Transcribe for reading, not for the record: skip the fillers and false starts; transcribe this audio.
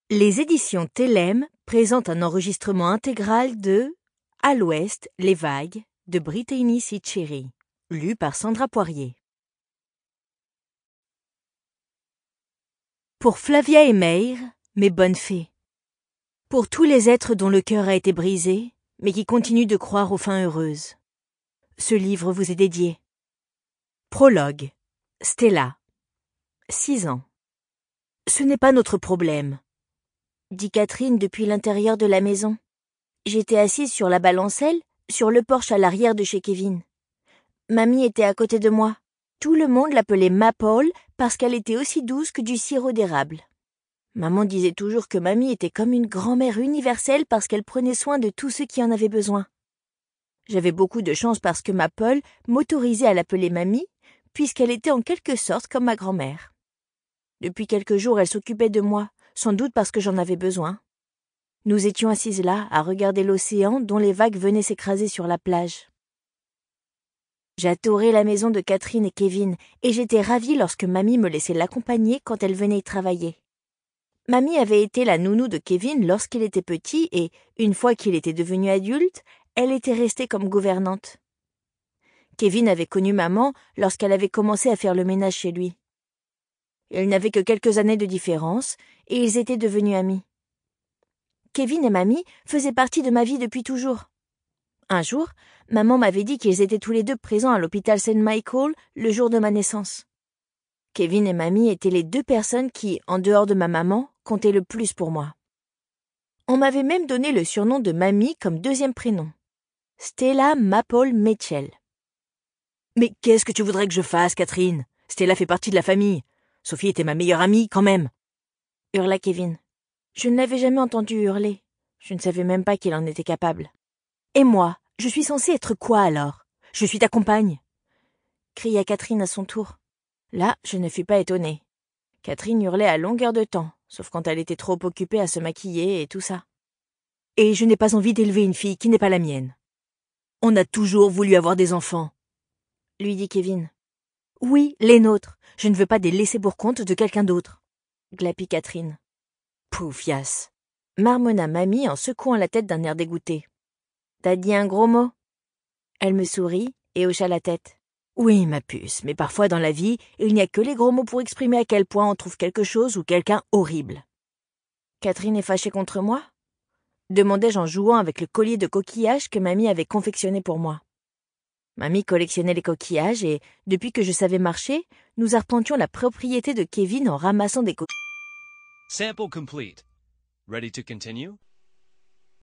Les éditions Télème présentent un enregistrement intégral de À l'Ouest, les vagues de Brittany C. Cherry, lu par Sandra Poirier. Pour Flavia et Meir, mes bonnes fées. Pour tous les êtres dont le cœur a été brisé, mais qui continuent de croire aux fins heureuses. Ce livre vous est dédié. Prologue. Stella. 6 ans. Ce n'est pas notre problème, dit Catherine depuis l'intérieur de la maison. J'étais assise sur la balancelle, sur le porche à l'arrière de chez Kevin. Mamie était à côté de moi. Tout le monde l'appelait Maple parce qu'elle était aussi douce que du sirop d'érable. Maman disait toujours que Mamie était comme une grand-mère universelle parce qu'elle prenait soin de tous ceux qui en avaient besoin. J'avais beaucoup de chance parce que Maple m'autorisait à l'appeler Mamie, puisqu'elle était en quelque sorte comme ma grand-mère. Depuis quelques jours, elle s'occupait de moi, sans doute parce que j'en avais besoin. Nous étions assises là, à regarder l'océan dont les vagues venaient s'écraser sur la plage. J'adorais la maison de Catherine et Kevin, et j'étais ravie lorsque Mamie me laissait l'accompagner quand elle venait y travailler. Mamie avait été la nounou de Kevin lorsqu'il était petit et, une fois qu'il était devenu adulte, elle était restée comme gouvernante. Kevin avait connu maman lorsqu'elle avait commencé à faire le ménage chez lui. Ils n'avaient que quelques années de différence, et ils étaient devenus amis. Kevin et Mamie faisaient partie de ma vie depuis toujours. Un jour, maman m'avait dit qu'ils étaient tous les deux présents à l'hôpital St. Michael le jour de ma naissance. Kevin et Mamie étaient les deux personnes qui, en dehors de ma maman, comptaient le plus pour moi. On m'avait même donné le surnom de Mamie comme deuxième prénom. Stella Maple Mitchell. « Mais qu'est-ce que tu voudrais que je fasse, Catherine ? Stella fait partie de la famille. Sophie était ma meilleure amie, quand même. » hurla Kevin. Je ne l'avais jamais entendu hurler. Je ne savais même pas qu'il en était capable. « Et moi, je suis censée être quoi alors ? Je suis ta compagne !» cria Catherine à son tour. Là, je ne fus pas étonnée. Catherine hurlait à longueur de temps, sauf quand elle était trop occupée à se maquiller et tout ça. « Et je n'ai pas envie d'élever une fille qui n'est pas la mienne. On a toujours voulu avoir des enfants, » lui dit Kevin. « Oui, les nôtres. Je ne veux pas des laissés pour compte de quelqu'un d'autre, » glapit Catherine. « Poufias !» marmonna Mamie en secouant la tête d'un air dégoûté. « T'as dit un gros mot ?» Elle me sourit et hocha la tête. « Oui, ma puce, mais parfois dans la vie, il n'y a que les gros mots pour exprimer à quel point on trouve quelque chose ou quelqu'un horrible. »« Catherine est fâchée contre moi ?» demandai-je en jouant avec le collier de coquillages que Mamie avait confectionné pour moi. Mamie collectionnait les coquillages et, depuis que je savais marcher, nous arpentions la propriété de Kevin en ramassant des coquillages. Sample complete. Ready to continue?